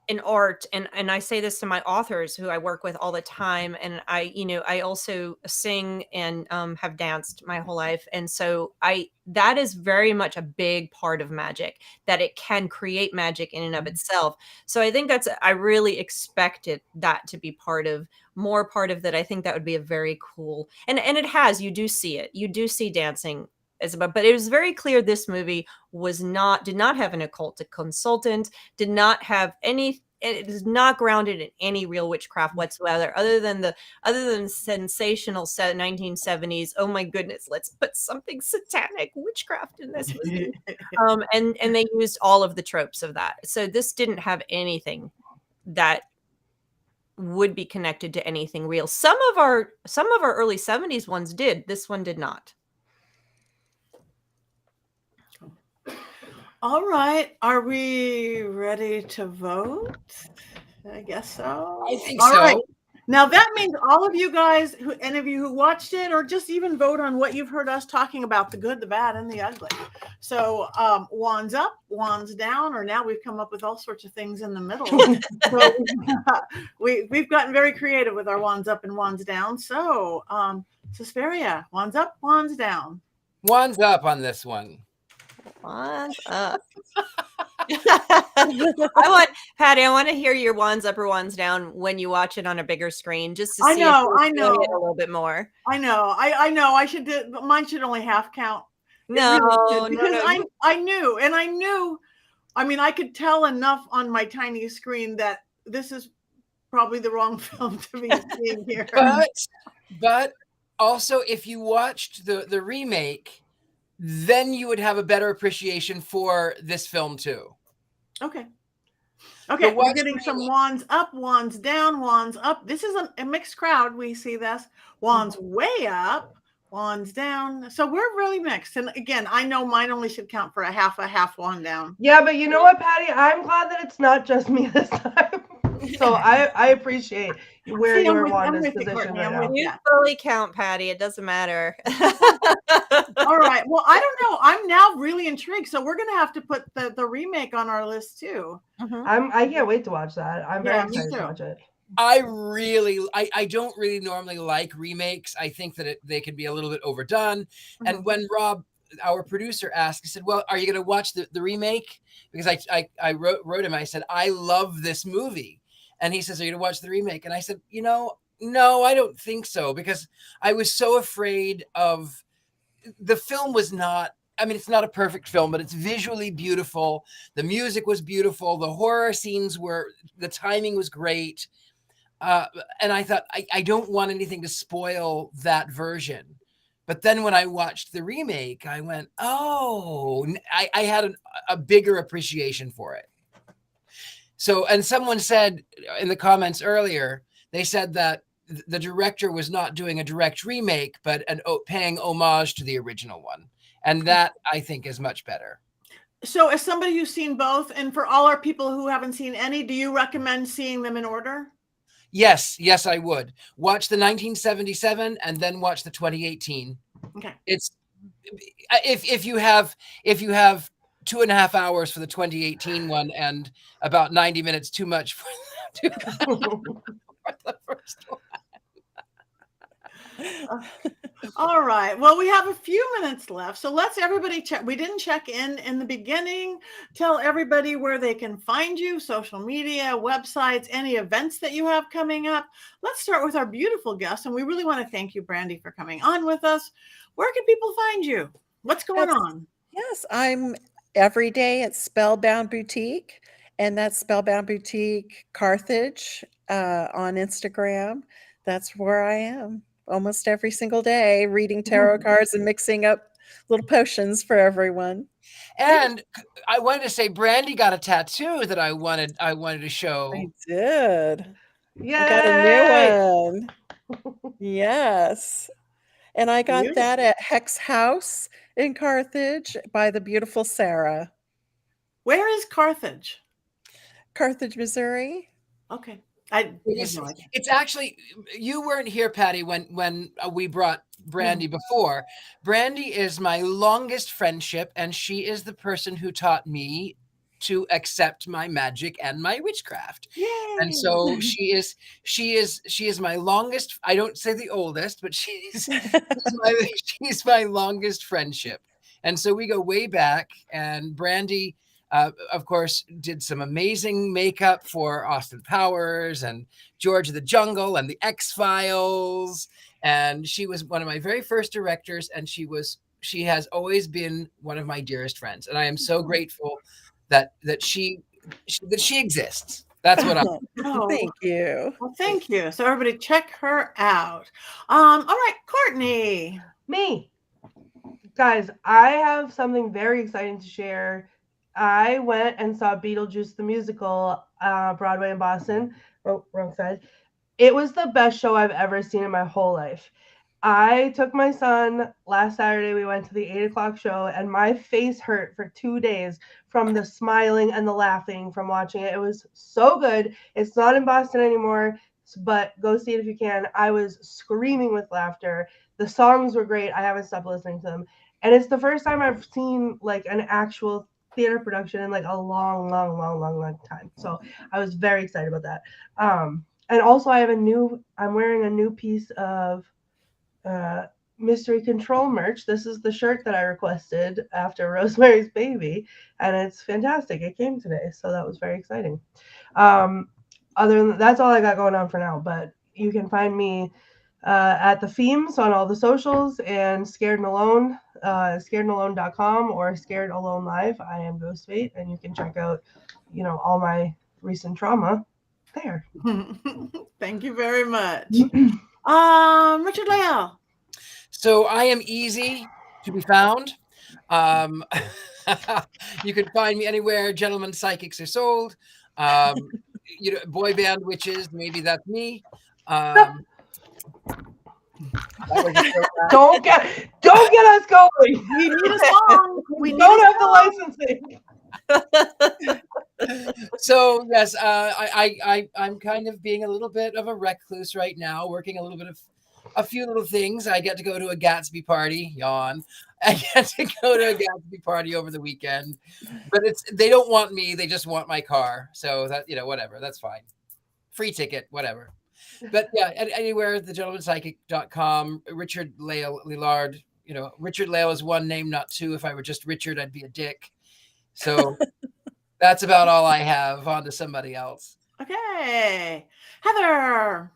and art, and I say this to my authors who I work with all the time, and I also sing and have danced my whole life, and so that is very much a big part of magic, that it can create magic in and of itself. So I think I really expected that to be more part of that. I think that would be a very cool, and it has, you do see dancing but it was very clear this movie did not have an occult consultant, did not have any, it is not grounded in any real witchcraft whatsoever, other than sensational 1970s, oh my goodness, let's put something satanic witchcraft in this movie. And they used all of the tropes of that. So this didn't have anything that would be connected to anything real. Some of our early 70s ones did. This one did not. All right. Are we ready to vote? I guess so. I think All so. right. Now that means all of you guys, any of you who watched it, or just even vote on what you've heard us talking about, the good, the bad, and the ugly. So wands up, wands down, or now we've come up with all sorts of things in the middle. So we've gotten very creative with our wands up and wands down. So Suspiria, wands up, wands down. Wands up on this one. Wands up. Patty, I want to hear your wands up or wands down when you watch it on a bigger screen, just to see I know it a little bit more. I know. I should do, but mine should only half count. No, really because no. I knew. I mean, I could tell enough on my tiny screen that this is probably the wrong film to be seeing here. But also, if you watched the remake, then you would have a better appreciation for this film too. Okay, we're getting some wands up, wands down, wands up. This is a mixed crowd. We see this. Wands way up, wands down. So we're really mixed. And again, I know mine only should count for a half wand down. Yeah, but you know what, Patty? I'm glad that it's not just me this time. So I appreciate where your wand is positioned right now. You fully count, Patty. It doesn't matter. All right. Well, I don't know. I'm now really intrigued. So we're going to have to put the remake on our list too. I can't wait to watch that. I'm very excited to watch it. I don't really normally like remakes. I think that they can be a little bit overdone. And when Rob, our producer, asked, he said, well, are you going to watch the remake? Because I wrote him, I said, I love this movie. And he says, are you going to watch the remake? And I said, no, I don't think so, because I was so afraid of the film was not, I mean, it's not a perfect film, but it's visually beautiful. The music was beautiful. The horror scenes the timing was great. And I thought, I don't want anything to spoil that version. But then when I watched the remake, I went, oh, I had a bigger appreciation for it. So, and someone said in the comments earlier, they said that the director was not doing a direct remake, but paying homage to the original one. And that, I think, is much better. So as somebody who's seen both, and for all our people who haven't seen any, do you recommend seeing them in order? Yes, I would. Watch the 1977 and then watch the 2018. Okay. It's if you have 2.5 hours for the 2018 one and about 90 minutes too much for the first one. All right. Well, we have a few minutes left. So let's everybody check. We didn't check in the beginning. Tell everybody where they can find you, social media, websites, any events that you have coming up. Let's start with our beautiful guest. And we really want to thank you, Brandy, for coming on with us. Where can people find you? What's going on? Yes, I'm every day at Spellbound Boutique, and that's Spellbound Boutique Carthage on Instagram. That's where I am almost every single day, reading tarot cards and mixing up little potions for everyone. And I wanted to say, Brandy got a tattoo that I wanted to show. I did. Yeah, I got a new one. Yes. And I got that at Hex House in Carthage by the beautiful Sarah. Where is Carthage? Carthage, Missouri. Okay. I It's, have no idea. it's actually, you weren't here, Patty, when we brought Brandy before. Brandy is my longest friendship, and she is the person who taught me to accept my magic and my witchcraft. Yay. And so she is my longest. I don't say the oldest, but she's my longest friendship. And so we go way back. And Brandy, of course, did some amazing makeup for Austin Powers and George of the Jungle and the X-Files. And she was one of my very first directors. And she has always been one of my dearest friends. And I am so grateful that she exists. That's what I'm. Oh, Thank you. well, thank you. So everybody check her out. All right, Courtney. Me. Guys, I have something very exciting to share. I went and saw Beetlejuice the musical, Broadway in Boston. Oh, wrong side. It was the best show I've ever seen in my whole life. I took my son last Saturday. We went to the 8:00 show, and my face hurt for 2 days from the smiling and the laughing from watching it. It was so good. It's not in Boston anymore, but go see it if you can. I was screaming with laughter. The songs were great. I haven't stopped listening to them. And it's the first time I've seen like an actual theater production in like a long time. So I was very excited about that. And also I'm wearing a new piece of Mystery Control merch. This is the shirt that I requested after Rosemary's Baby, and it's fantastic. It came today, so that was very exciting. Other than that's all I got going on for now, but you can find me at the Themes on all the socials and Scared and Alone, scaredandalone.com or Scared Alone Live. I am Ghostfate, and you can check out, all my recent trauma there. Thank you very much. Richard-Lael. So I am easy to be found. You can find me anywhere gentlemen psychics are sold. Boy band witches, maybe that's me. Don't get us going. We need a song. We don't have the licensing. So yes, I'm kind of being a little bit of a recluse right now, working a few little things. I get to go to a Gatsby party. Yawn. I get to go to a Gatsby party over the weekend, but they don't want me. They just want my car. So that, whatever, that's fine. Free ticket, whatever. But yeah, anywhere, thegentlemanpsychic.com, Richard-Lael, Lillard. Richard-Lael is one name, not two. If I were just Richard, I'd be a dick. So that's about all I have. On to somebody else. Okay. Heather.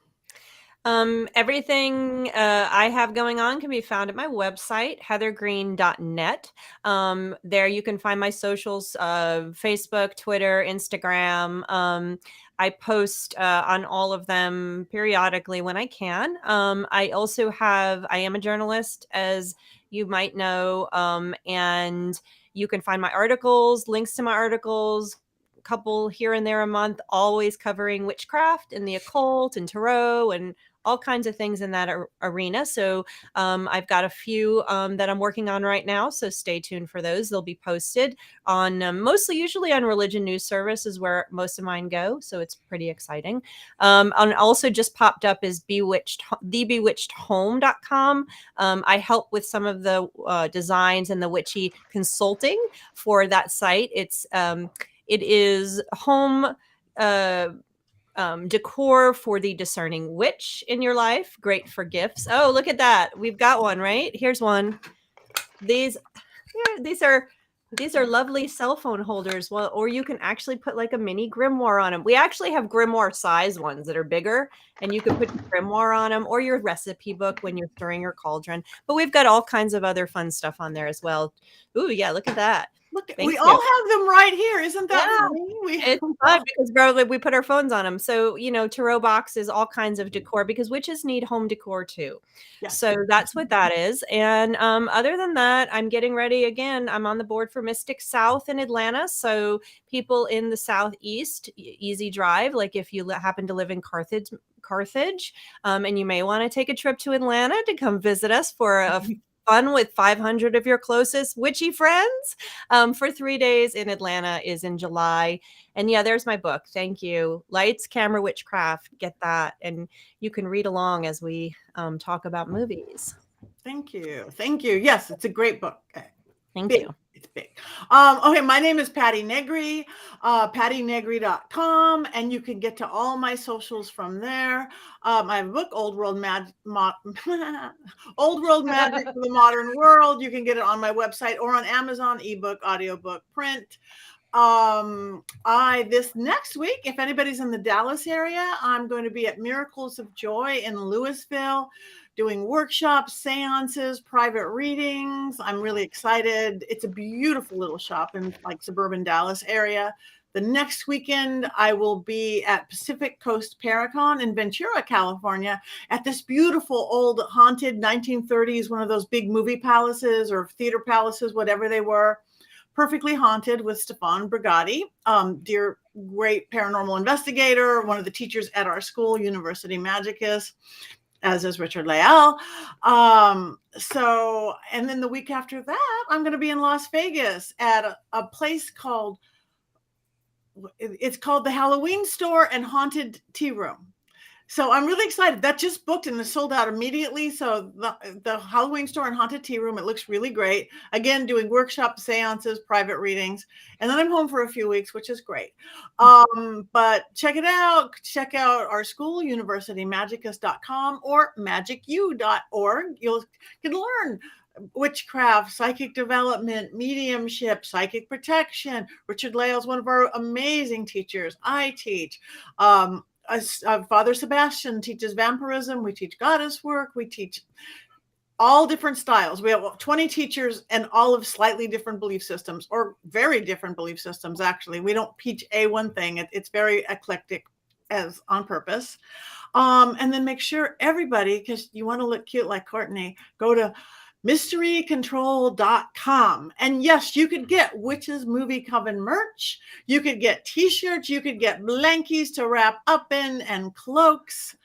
Everything I have going on can be found at my website, heathergreene.net. There you can find my socials, Facebook, Twitter, Instagram. I post on all of them periodically when I can. I am a journalist, as you might know, and you can find my articles, links to my articles, couple here and there a month, always covering witchcraft and the occult and tarot and all kinds of things in that arena. So I've got a few that I'm working on right now. So stay tuned for those. They'll be posted on usually on Religion News Service is where most of mine go. So it's pretty exciting. And also just popped up is thebewitchedhome.com. I help with some of the designs and the witchy consulting for that site. It is home decor for the discerning witch in your life. Great for gifts. Oh, look at that. We've got one, right? Here's one. These are lovely cell phone holders. Well, or you can actually put like a mini grimoire on them. We actually have grimoire size ones that are bigger, and you can put your grimoire on them or your recipe book when you're stirring your cauldron. But we've got all kinds of other fun stuff on there as well. Ooh, yeah, look at that. Look, we all have them right here. Isn't that funny? It's fun because probably we put our phones on them. So, tarot boxes, all kinds of decor, because witches need home decor too. Yeah. So that's what that is. And other than that, I'm getting ready again. I'm on the board for Mystic South in Atlanta. So people in the Southeast, easy drive. Like if you happen to live in Carthage, and you may want to take a trip to Atlanta to come visit us for a fun with 500 of your closest witchy friends for 3 days in Atlanta is in July. And yeah, there's my book. Thank you. Lights, Camera, Witchcraft. Get that. And you can read along as we talk about movies. Thank you. Thank you. Yes, it's a great book. Thank you. It's big. Okay, my name is Patti Negri, pattynegri.com, and you can get to all my socials from there. I have a book, Old World Magic for the Modern World. You can get it on my website or on Amazon, ebook, audiobook, print. This next week, if anybody's in the Dallas area, I'm going to be at Miracles of Joy in Louisville, doing workshops, seances, private readings. I'm really excited. It's a beautiful little shop in like suburban Dallas area. The next weekend, I will be at Pacific Coast Paracon in Ventura, California, at this beautiful old haunted 1930s, one of those big movie palaces or theater palaces, whatever they were. Perfectly Haunted with Stefan Brigatti, dear great paranormal investigator, one of the teachers at our school, University Magicus, as is Richard-Lael. And then the week after that, I'm going to be in Las Vegas at a place called the Halloween Store and Haunted Tea Room. So I'm really excited. That just booked and is sold out immediately. So the Halloween Store and Haunted Tea Room, it looks really great. Again, doing workshops, seances, private readings. And then I'm home for a few weeks, which is great. But check it out. Check out our school, universitymagicus.com or magicu.org. You can learn witchcraft, psychic development, mediumship, psychic protection. Richard-Lael is one of our amazing teachers. I teach. Father Sebastian teaches vampirism. We teach goddess work. We teach all different styles. We have 20 teachers and all of slightly different belief systems, or very different belief systems, actually. We don't teach one thing. It's very eclectic as on purpose. And then make sure everybody, because you want to look cute like Courtney, go to mysterycontrol.com. And yes, you could get Witches Movie Coven merch. You could get t-shirts. You could get blankies to wrap up in and cloaks.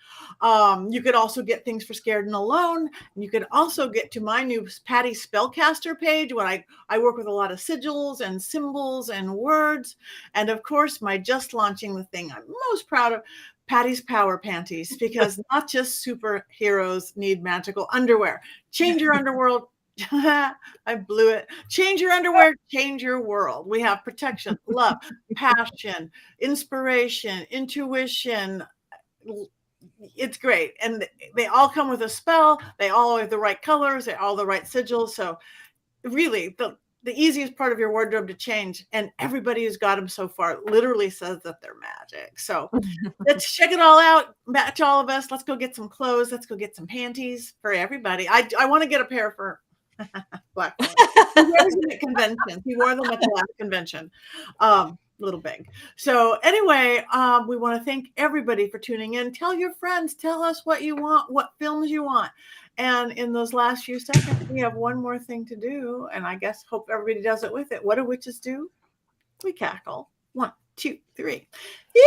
You could also get things for Scared and Alone. And you could also get to my new Patti Spellcaster page where I work with a lot of sigils and symbols and words. And of course, my just launching the thing I'm most proud of, Patti's Power Panties, because not just superheroes need magical underwear. Change your underworld. I blew it. Change your underwear, change your world. We have protection, love, passion, inspiration, intuition. It's great. And they all come with a spell. They all have the right colors. They're all the right sigils. So really, the easiest part of your wardrobe to change, and everybody who's got them so far literally says that they're magic. So let's check it all out. Match all of us. Let's go get some clothes. Let's go get some panties for everybody. I want to get a pair for Black. He wears them at conventions. He wore them at the last convention. Little big. So anyway, we want to thank everybody for tuning in. Tell your friends, tell us what you want, what films you want. And in those last few seconds, we have one more thing to do. And I guess hope everybody does it with it. What do witches do? We cackle. 1, 2, 3. Yeah!